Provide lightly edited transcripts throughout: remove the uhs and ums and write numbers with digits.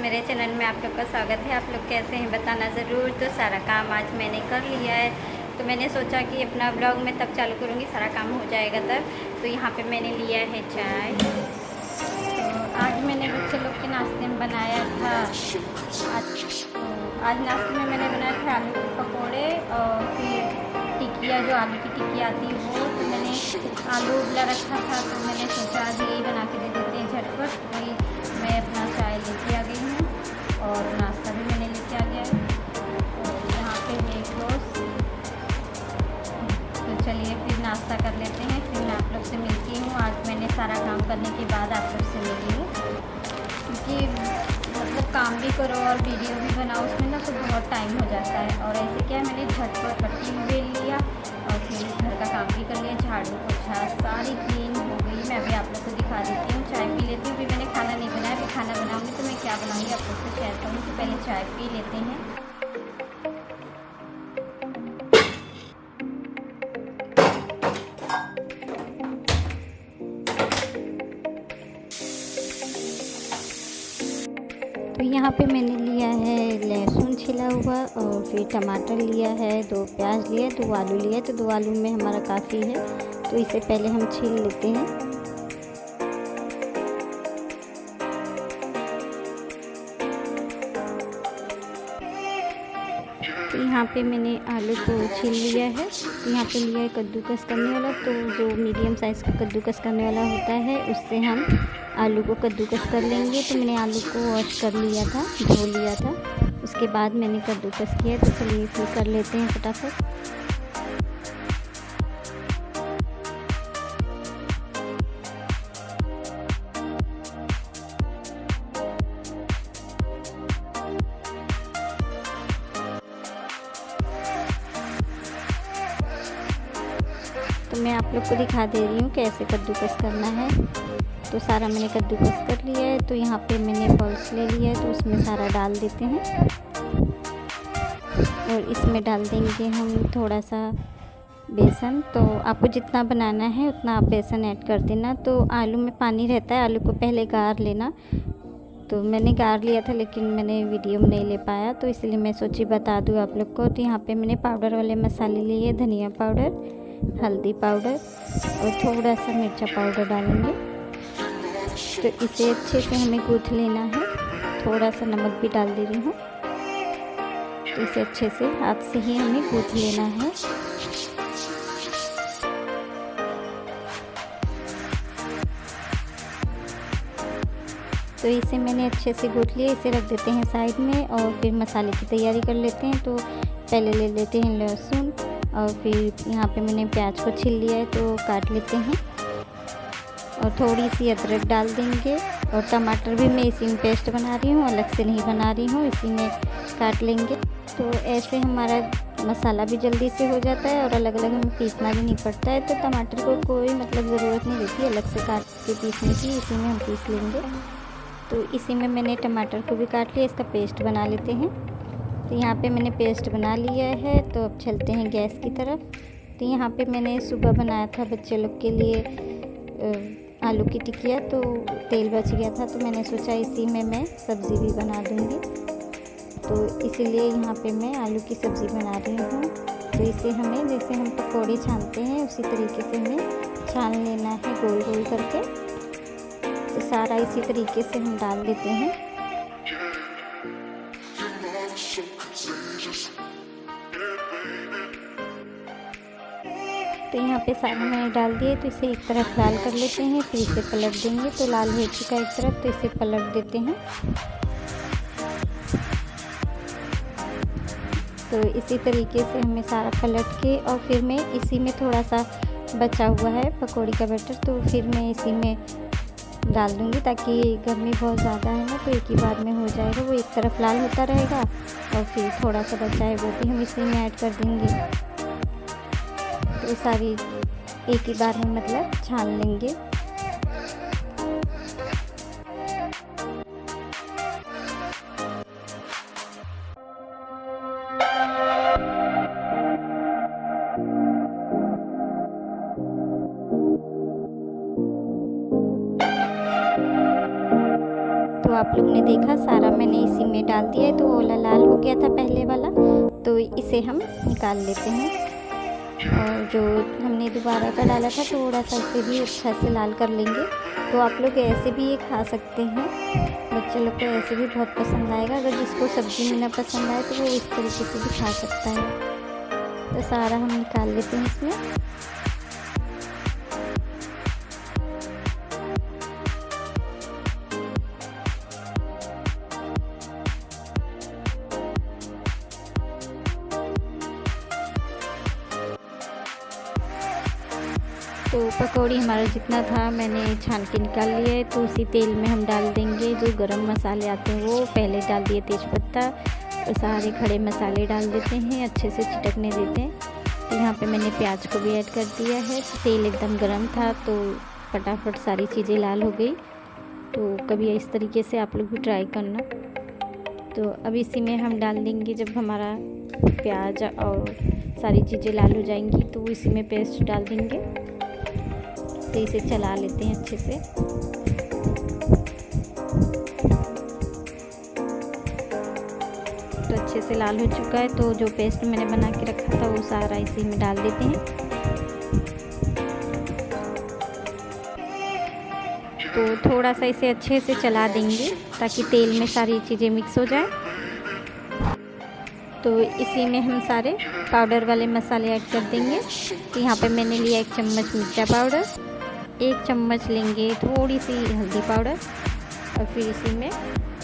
मेरे चैनल में आप लोग का स्वागत है। आप लोग कैसे हैं बताना ज़रूर। तो सारा काम आज मैंने कर लिया है, तो मैंने सोचा कि अपना ब्लॉग मैं तब चालू करूँगी, सारा काम हो जाएगा तब। तो यहाँ पे मैंने लिया है चाय। तो आज मैंने बच्चे लोग के नाश्ते में बनाया था, आज नाश्ते में मैंने बनाया था आलू के पकौड़े और फिर टिकिया, जो आलू की टिकिया आती है वो। तो मैंने आलू उबला रखा था, तो मैंने सोचा आज यही बना के दे देते हैं झटपट। वही मैं अपना चाय लेके आ गई हूँ और नाश्ता भी मैंने लेके आ गया है। और यहाँ पे है टोस्ट। तो चलिए फिर नाश्ता कर लेते हैं, फिर मैं आप लोग से मिलती हूँ। आज मैंने सारा काम करने के बाद आप लोग से मिली हूँ, क्योंकि मतलब काम भी करो और वीडियो भी बनाओ, उसमें ना तो बहुत टाइम हो जाता है। और ऐसे क्या है, मैंने झटपट पट्टी भी बेल लिया और फिर घर का काम भी कर लिया, झाड़ू पोछा सारी क्लीन हो गई। मैं अभी आप लोग को दिखा देती हूँ, चाय पी लेती हूँ। अभी मैंने खाना नहीं बनाया, अभी खाना बनाऊँगी तो मैं क्या बनाऊँगी आप लोग से शेयर करूँगी। तो पहले चाय पी लेते हैं। तो यहाँ पे मैंने लिया है लहसुन छिला हुआ और फिर टमाटर लिया है, 2 प्याज लिया है, 2 आलू लिया है। तो 2 आलू में हमारा काफ़ी है, तो इसे पहले हम छील लेते हैं। तो यहाँ पे मैंने आलू को छील लिया है। तो यहाँ पे लिया है कद्दूकस करने वाला, तो जो मीडियम साइज़ का कद्दूकस करने वाला होता है उससे हम आलू को कद्दूकस कर लेंगे। तो मैंने आलू को वॉश कर लिया था, धो लिया था, उसके बाद मैंने कद्दूकस किया। तो चलिए फिर कर लेते हैं फटाफट। तो मैं आप लोग को दिखा दे रही हूँ कैसे कद्दूकस करना है। तो सारा मैंने कद्दूकस कर लिया है। तो यहाँ पे मैंने पल्स ले लिया है, तो उसमें सारा डाल देते हैं। और इसमें डाल देंगे हम थोड़ा सा बेसन। तो आपको जितना बनाना है उतना आप बेसन ऐड कर देना। तो आलू में पानी रहता है, आलू को पहले गार लेना। तो मैंने गार लिया था, लेकिन मैंने वीडियो में नहीं ले पाया, तो इसलिए मैं सोची बता दूँ आप लोग को। तो यहाँ पे मैंने पाउडर वाले मसाले लिए, धनिया पाउडर, हल्दी पाउडर और थोड़ा सा मिर्चा पाउडर डालेंगे। तो इसे अच्छे से हमें गूँथ लेना है। थोड़ा सा नमक भी डाल दे रही हूँ। तो इसे अच्छे से हाथ से ही हमें गूँथ लेना है। तो इसे मैंने अच्छे से गूँथ लिया, इसे रख देते हैं साइड में और फिर मसाले की तैयारी कर लेते हैं। तो पहले ले लेते हैं लहसुन और फिर यहाँ पे मैंने प्याज को छील लिया है, तो काट लेते हैं। और थोड़ी सी अदरक डाल देंगे और टमाटर भी मैं इसी में पेस्ट बना रही हूँ, अलग से नहीं बना रही हूँ, इसी में काट लेंगे। तो ऐसे हमारा मसाला भी जल्दी से हो जाता है और अलग अलग हमें पीसना भी नहीं पड़ता है। तो टमाटर को कोई मतलब ज़रूरत नहीं रहती अलग से काट के पीसने की, इसी में हम पीस लेंगे। तो इसी में मैंने टमाटर को भी काट लिया, इसका पेस्ट बना लेते हैं। तो यहाँ पे मैंने पेस्ट बना लिया है। तो अब चलते हैं गैस की तरफ। तो यहाँ पे मैंने सुबह बनाया था बच्चे लोग के लिए आलू की टिकिया, तो तेल बच गया था, तो मैंने सोचा इसी में मैं सब्ज़ी भी बना दूँगी। तो इसीलिए यहाँ पे मैं आलू की सब्ज़ी बना रही हूँ। तो इसे हमें जैसे हम पकौड़े छानते हैं उसी तरीके से हमें छान लेना है, गोल गोल करके। तो सारा इसी तरीके से हम डाल देते हैं। तो यहाँ पे सारा मैंने डाल दिए। तो इसे एक तरफ लाल कर लेते हैं, फिर इसे पलट देंगे। तो लाल हो चुका है एक तरफ, तो इसे पलट देते हैं। तो इसी तरीके से हमें सारा पलट के और फिर मैं इसी में थोड़ा सा बचा हुआ है पकौड़ी का बैटर, तो फिर मैं इसी में डाल दूँगी, ताकि गर्मी बहुत ज़्यादा है ना, तो एक ही बार में हो जाएगा। वो एक तरफ लाल होता रहेगा और फिर थोड़ा सा बचा है वो भी हम इसी में ऐड कर देंगे। तो सारी एक ही बार में मतलब छान लेंगे। तो आप लोग ने देखा सारा मैंने इसी में डाल दिया है, तो वो वाला लाल हो गया था पहले वाला, तो इसे हम निकाल लेते हैं। और जो हमने दोबारा का डाला था थोड़ा सा इसे भी अच्छा से लाल कर लेंगे। तो आप लोग ऐसे भी ये खा सकते हैं, बच्चे लोग को ऐसे भी बहुत पसंद आएगा। अगर जिसको सब्ज़ी में ना पसंद आए तो वो इस तरीके से भी खा सकता है। तो सारा हम निकाल लेते हैं इसमें। तो पकौड़ी हमारा जितना था मैंने छान के निकाल लिया है। तो उसी तेल में हम डाल देंगे जो गरम मसाले आते हैं, वो पहले डाल दिए तेज़पत्ता और सारे खड़े मसाले डाल देते हैं, अच्छे से चिटकने देते हैं। तो यहाँ पे मैंने प्याज को भी ऐड कर दिया है। तेल एकदम गरम था तो फटाफट सारी चीज़ें लाल हो गई। तो कभी इस तरीके से आप लोग भी ट्राई करना। तो अब इसी में हम डाल देंगे, जब हमारा प्याज और सारी चीज़ें लाल हो जाएंगी तो इसी में पेस्ट डाल देंगे। तो इसे चला लेते हैं अच्छे से। तो अच्छे से लाल हो चुका है। तो जो पेस्ट मैंने बना के रखा था वो सारा इसी में डाल देते हैं। तो थोड़ा सा इसे अच्छे से चला देंगे ताकि तेल में सारी चीज़ें मिक्स हो जाए। तो इसी में हम सारे पाउडर वाले मसाले ऐड कर देंगे। तो यहाँ पे मैंने लिया 1 चम्मच मिर्चा पाउडर, 1 चम्मच लेंगे थोड़ी सी हल्दी पाउडर, और फिर इसी में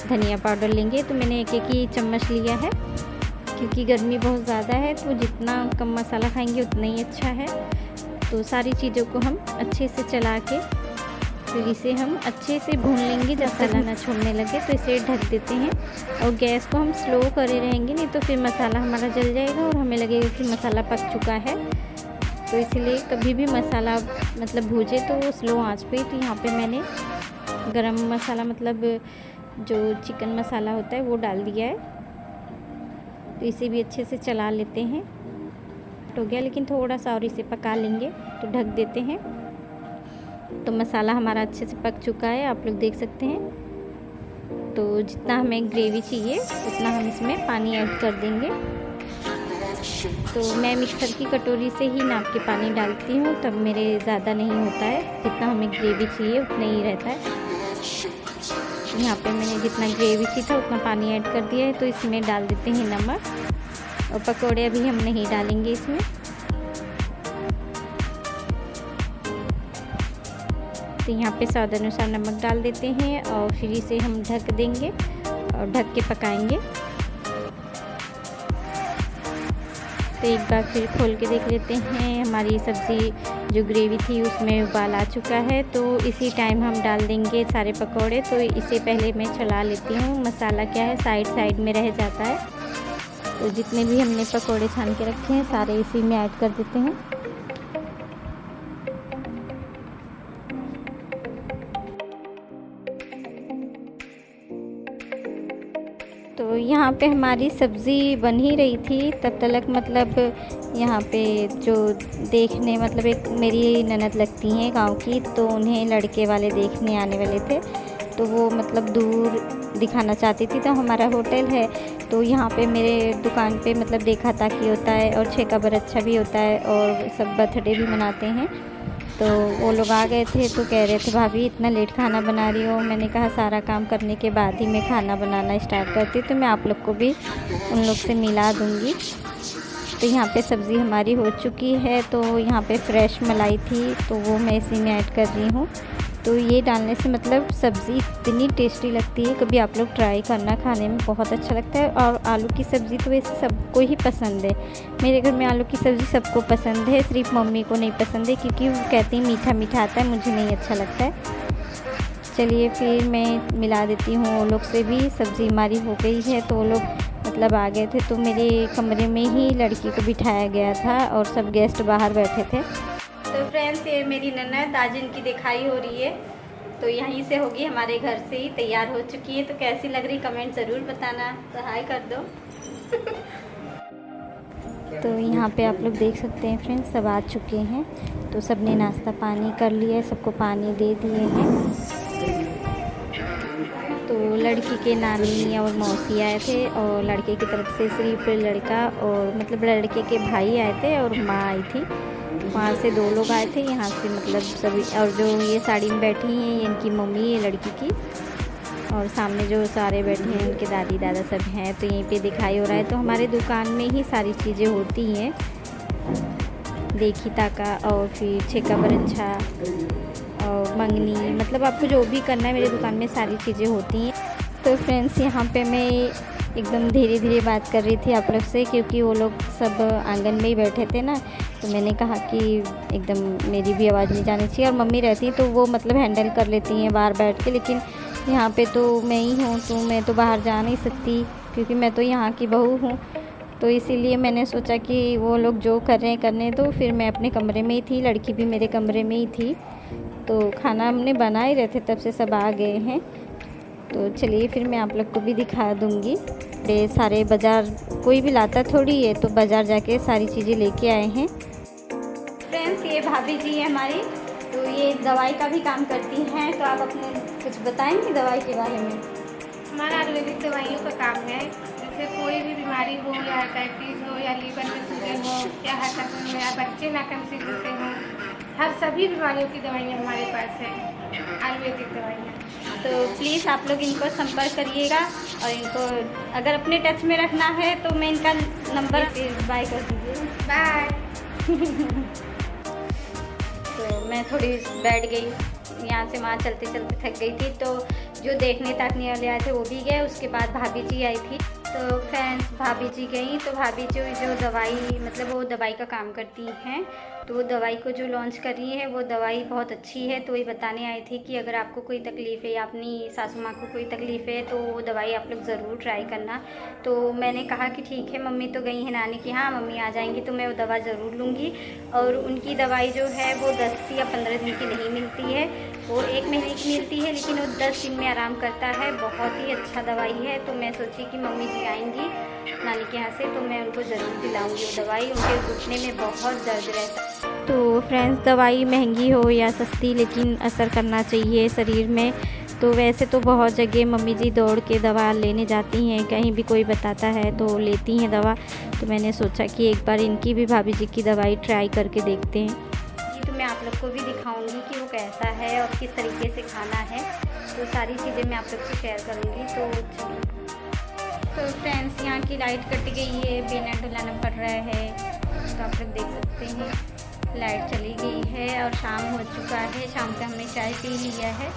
धनिया पाउडर लेंगे। तो मैंने 1-1 ही चम्मच लिया है क्योंकि गर्मी बहुत ज़्यादा है, तो जितना कम मसाला खाएंगे उतना ही अच्छा है। तो सारी चीज़ों को हम अच्छे से चला के फिर इसे हम अच्छे से भून लेंगे जब मसाला ना छोड़ने लगे। तो इसे ढक देते हैं और गैस को हम स्लो करे रहेंगे, नहीं तो फिर मसाला हमारा जल जाएगा और हमें लगेगा कि मसाला पक चुका है। तो इसलिए कभी भी मसाला मतलब भूजे तो स्लो आंच पे। तो यहाँ पे मैंने गरम मसाला मतलब जो चिकन मसाला होता है वो डाल दिया है। तो इसे भी अच्छे से चला लेते हैं। हो गया, लेकिन थोड़ा सा और इसे पका लेंगे। तो ढक देते हैं। तो मसाला हमारा अच्छे से पक चुका है, आप लोग देख सकते हैं। तो जितना हमें ग्रेवी चाहिए उतना हम इसमें पानी ऐड कर देंगे। तो मैं मिक्सर की कटोरी से ही नाप के पानी डालती हूँ, तब मेरे ज़्यादा नहीं होता है, जितना हमें ग्रेवी चाहिए उतना ही रहता है। यहाँ पे मैंने जितना ग्रेवी चाहिए था उतना पानी ऐड कर दिया है। तो इसमें डाल देते हैं नमक, और पकौड़े अभी हम नहीं डालेंगे इसमें। तो यहाँ पे स्वाद अनुसार नमक डाल देते हैं और फिर इसे हम ढक देंगे और ढक के पकाएंगे। तो एक बार फिर खोल के देख लेते हैं, हमारी सब्ज़ी जो ग्रेवी थी उसमें उबाल आ चुका है। तो इसी टाइम हम डाल देंगे सारे पकौड़े। तो इसे पहले मैं चला लेती हूँ, मसाला क्या है साइड में रह जाता है। तो जितने भी हमने पकौड़े छान के रखे हैं सारे इसी में ऐड कर देते हैं। तो यहाँ पे हमारी सब्ज़ी बन ही रही थी तब तक मतलब यहाँ पे जो देखने मतलब एक मेरी ननद लगती हैं गांव की, तो उन्हें लड़के वाले देखने आने वाले थे। तो वो मतलब दूर दिखाना चाहती थी। तो हमारा होटल है तो यहाँ पे मेरे दुकान पे मतलब देखा ताकि होता है और 6 का अच्छा भी होता है और सब बर्थडे भी मनाते हैं। तो वो लोग आ गए थे तो कह रहे थे भाभी इतना लेट खाना बना रही हो। मैंने कहा सारा काम करने के बाद ही मैं खाना बनाना स्टार्ट करती, तो मैं आप लोग को भी उन लोग से मिला दूँगी। तो यहाँ पे सब्ज़ी हमारी हो चुकी है। तो यहाँ पे फ्रेश मलाई थी तो वो मैं इसी में ऐड कर रही हूँ। तो ये डालने से मतलब सब्ज़ी इतनी टेस्टी लगती है, कभी आप लोग ट्राई करना, खाने में बहुत अच्छा लगता है। और आलू की सब्ज़ी तो वैसे सबको ही पसंद है, मेरे घर में आलू की सब्ज़ी सबको पसंद है, सिर्फ मम्मी को नहीं पसंद है क्योंकि वो कहती हैं मीठा मीठा आता है, मुझे नहीं अच्छा लगता है। चलिए फिर मैं मिला देती हूँ वो लोग से भी। सब्ज़ी हमारी हो गई है। तो वो लोग मतलब आ गए थे तो मेरे कमरे में ही लड़की को बिठाया गया था और सब गेस्ट बाहर बैठे थे। तो फ्रेंड्स ये मेरी ननद आज इनकी दिखाई हो रही है, तो यहीं से होगी, हमारे घर से ही तैयार हो चुकी है। तो कैसी लग रही कमेंट ज़रूर बताना, तो हाय कर दो। तो यहाँ पे आप लोग देख सकते हैं फ्रेंड्स सब आ चुके हैं। तो सबने नाश्ता पानी कर लिया है, सबको पानी दे दिए हैं। तो लड़की के नानी और मौसी आए थे और लड़के की तरफ से सिर्फ लड़का और मतलब लड़के के भाई आए थे और माँ आई थी। वहाँ से 2 लोग आए थे, यहाँ से मतलब सभी। और जो ये साड़ी में बैठी हैं ये इनकी मम्मी है लड़की की, और सामने जो सारे बैठे हैं उनके दादी दादा सब हैं। तो यहीं पे दिखाई हो रहा है। तो हमारे दुकान में ही सारी चीज़ें होती हैं, देखी ताका और फिर छेका बरंछा और मंगनी, मतलब आपको जो भी करना है मेरी दुकान में सारी चीज़ें होती हैं। तो फ्रेंड्स यहाँ पे मैं एकदम धीरे धीरे बात कर रही थी आप लोग से, क्योंकि वो लोग सब आंगन में ही बैठे थे ना। तो मैंने कहा कि एकदम मेरी भी आवाज़ नहीं जानी चाहिए। और मम्मी रहती तो वो मतलब हैंडल कर लेती हैं बाहर बैठ के, लेकिन यहाँ पे तो मैं ही हूँ, तो मैं तो बाहर जा नहीं सकती क्योंकि मैं तो यहाँ की बहू हूँ। तो इसीलिए मैंने सोचा कि वो लोग जो कर रहे हैं करने दो। फिर मैं अपने कमरे में ही थी, लड़की भी मेरे कमरे में ही थी। तो खाना हमने बना ही रहे थे, तब से सब आ गए हैं। तो चलिए फिर मैं आप लोग को भी दिखा दूँगी। ये सारे बाज़ार कोई भी लाता थोड़ी है, तो बाज़ार जाके सारी चीज़ें लेके आए हैं। फ्रेंड्स ये भाभी जी है हमारी, तो ये दवाई का भी काम करती हैं। तो आप अपने कुछ बताएंगी दवाई के बारे में? हमारा आयुर्वेदिक दवाइयों का काम है। जैसे कोई भी बीमारी हो या डायबिटीज़ हो या लीवर में शुगर हो या हार्ट में या बच्चे ना कंसीव होते हों, हर सभी बीमारियों की दवाइयाँ हमारे पास है, आयुर्वेदिक दवाइयाँ। तो प्लीज़ आप लोग इनको संपर्क करिएगा और इनको अगर अपने टच में रखना है तो मैं इनका नंबर बाय कर दीजिए। बाय। तो मैं थोड़ी बैठ गई, यहाँ से वहाँ चलते चलते थक गई थी। तो जो देखने ताकने वाले आए थे वो भी गए। उसके बाद भाभी जी आई थी। तो फ्रेंड्स भाभी जी गई, तो भाभी जी जो दवाई मतलब वो दवाई का काम करती हैं, तो वो दवाई को जो लॉन्च कर रही है वो दवाई बहुत अच्छी है। तो वही बताने आई थी कि अगर आपको कोई तकलीफ़ है या अपनी सासू माँ को कोई तकलीफ़ है तो वो दवाई आप लोग ज़रूर ट्राई करना। तो मैंने कहा कि ठीक है, मम्मी तो गई है नानी की, हाँ मम्मी आ जाएंगी तो मैं वो दवा ज़रूर लूँगी। और उनकी दवाई जो है वो 10 या 15 दिन की नहीं मिलती है, वो 1 महीने की मिलती है, लेकिन वो 10 दिन में आराम करता है। बहुत ही अच्छा दवाई है। तो मैं सोची कि मम्मी जी आएंगी नानी के यहाँ से तो मैं उनको ज़रूर दिलाऊंगी वो दवाई। उनके घुटने में बहुत दर्द रहता है। तो फ्रेंड्स दवाई महंगी हो या सस्ती, लेकिन असर करना चाहिए शरीर में। तो वैसे तो बहुत जगह मम्मी जी दौड़ के दवा लेने जाती हैं, कहीं भी कोई बताता है तो लेती हैं दवा। तो मैंने सोचा कि एक बार इनकी भी भाभी जी की दवाई ट्राई करके देखते हैं। जी तो मैं आप लोग को भी दिखाऊंगी कि वो कैसा है और किस तरीके से खाना है। तो सारी चीज़ें मैं आप लोग से शेयर करूँगी। तो फ्रेंड्स यहाँ की लाइट कट गई है, बिना डुलाना पड़ रहा है। तो आप लोग देख सकते हैं लाइट चली गई है और शाम हो चुका है। शाम को हमने चाय पी लिया है।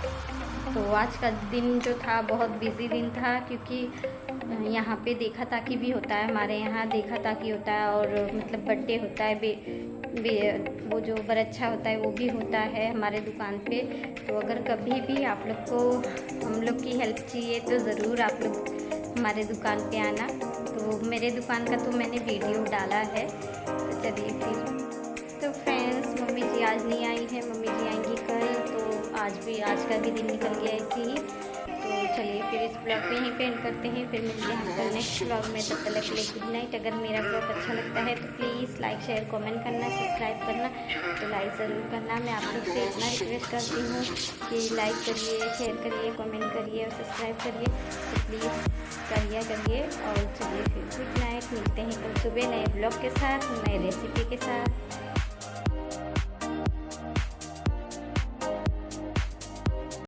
तो आज का दिन जो था बहुत बिज़ी दिन था, क्योंकि यहाँ पे देखा ताकी भी होता है, हमारे यहाँ देखा ताकी होता है और मतलब बर्थडे होता है, वो जो बरच्छा होता है वो भी होता है हमारे दुकान पे। तो अगर कभी भी आप लोग को हम लोग की हेल्प चाहिए तो ज़रूर आप लोग हमारे दुकान पे आना। तो मेरे दुकान का तो मैंने वीडियो डाला है, तो चलिए फिर। तो फ्रेंड्स मम्मी जी आज नहीं आई है, मम्मी जी आएंगी कल। तो आज का भी दिन निकल गया ऐसे ही। तो चलिए फिर इस ब्लॉग पे यहीं पे एंड करते हैं, फिर मिलते हैं कल नेक्स्ट ब्लॉग में। तब तक के लिए गुड नाइट। अगर मेरा ब्लॉग अच्छा लगता है तो प्लीज़ लाइक शेयर कमेंट करना, सब्सक्राइब करना। तो लाइक ज़रूर करना। मैं आप लोग से इतना रिक्वेस्ट करती हूँ कि लाइक करिए, शेयर करिए, कमेंट करिए और सब्सक्राइब करिए। तो प्लीज़ करिए। और चलिए फिर गुड नाइट। मिलते हैं कल सुबह नए ब्लॉग के साथ, नए रेसिपी के साथ।